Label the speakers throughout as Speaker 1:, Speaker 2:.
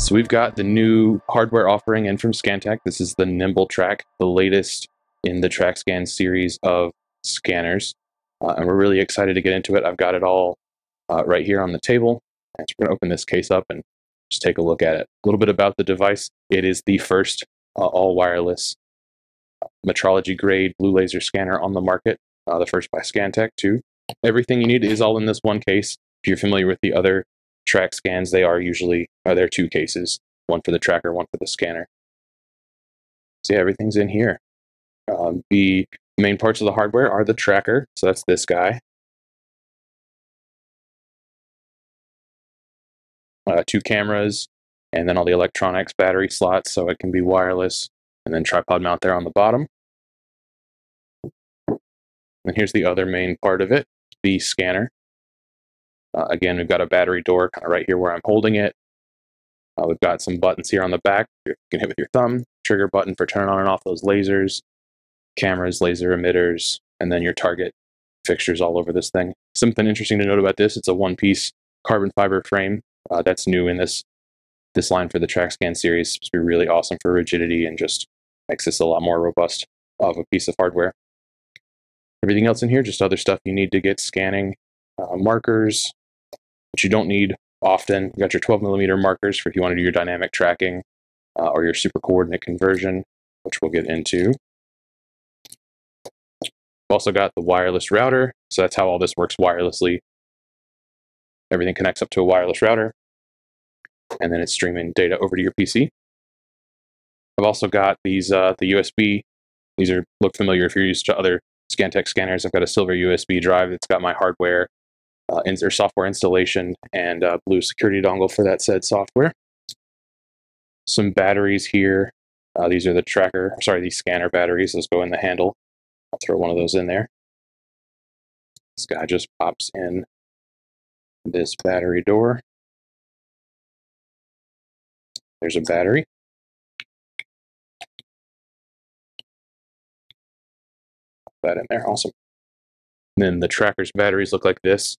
Speaker 1: So we've got the new hardware offering in from Scantech. This is the NimbleTrack, the latest in the TrackScan series of scanners. And we're really excited to get into it. I've got it all right here on the table. And so we're going to open this case up and just take a look at it. A little bit about the device. It is the first all-wireless metrology grade blue laser scanner on the market, the first by Scantech too. Everything you need is all in this one case. If you're familiar with the other track scans, they are usually, there are two cases, one for the tracker, one for the scanner. So yeah, everything's in here. The main parts of the hardware are the tracker, so that's this guy. Two cameras, and then all the electronics, battery slots, so it can be wireless, and then tripod mount there on the bottom. And here's the other main part of it, the scanner. Again, we've got a battery door kind of right here where I'm holding it. We've got some buttons here on the back you can hit with your thumb, trigger button for turning on and off those lasers, cameras, laser emitters, and then your target fixtures all over this thing. Something interesting to note about this, it's a one-piece carbon fiber frame. That's new in this line for the TrackScan series. It's supposed to be really awesome for rigidity and just makes this a lot more robust of a piece of hardware. Everything else in here, just other stuff you need to get scanning. Markers, which you don't need often. You got your 12mm markers for if you want to do your dynamic tracking or your super coordinate conversion, which we'll get into. We've also got the wireless router, so that's how all this works wirelessly. Everything connects up to a wireless router, and then it's streaming data over to your PC. I've also got these, the USB. These look familiar if you're used to other Scantech scanners. I've got a silver USB drive that's got my hardware, or software installation, and blue security dongle for that said software. Some batteries here. These are the these scanner batteries. Those go in the handle. I'll throw one of those in there. This guy just pops in this battery door. There's a battery. Put that in there, awesome. And then the tracker's batteries look like this.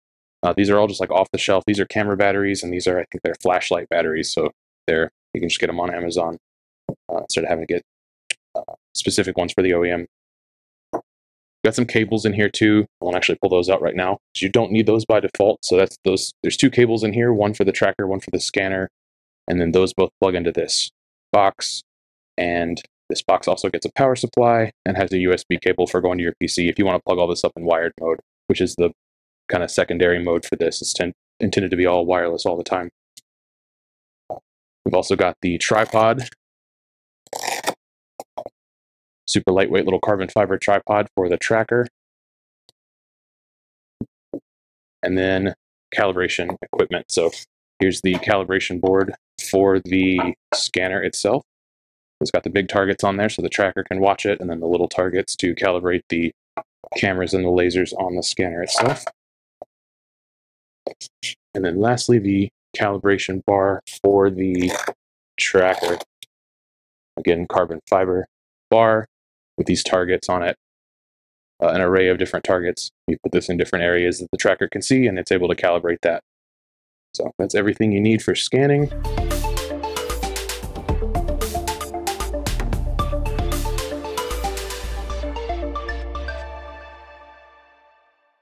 Speaker 1: These are all just like off the shelf. These are camera batteries, and these are, I think they're flashlight batteries. So you can just get them on Amazon instead of having to get specific ones for the OEM. Got some cables in here too. I won't actually pull those out right now because you don't need those by default. So that's those. There's two cables in here, one for the tracker, one for the scanner, and then those both plug into this box. And this box also gets a power supply and has a USB cable for going to your PC if you want to plug all this up in wired mode, which is the kind of secondary mode for this. It's intended to be all wireless all the time. We've also got the tripod. Super lightweight little carbon fiber tripod for the tracker. And then calibration equipment. So here's the calibration board for the scanner itself. It's got the big targets on there so the tracker can watch it, and then the little targets to calibrate the cameras and the lasers on the scanner itself. And then lastly, the calibration bar for the tracker. Again, carbon fiber bar with these targets on it, an array of different targets. You put this in different areas that the tracker can see, and it's able to calibrate that. So that's everything you need for scanning.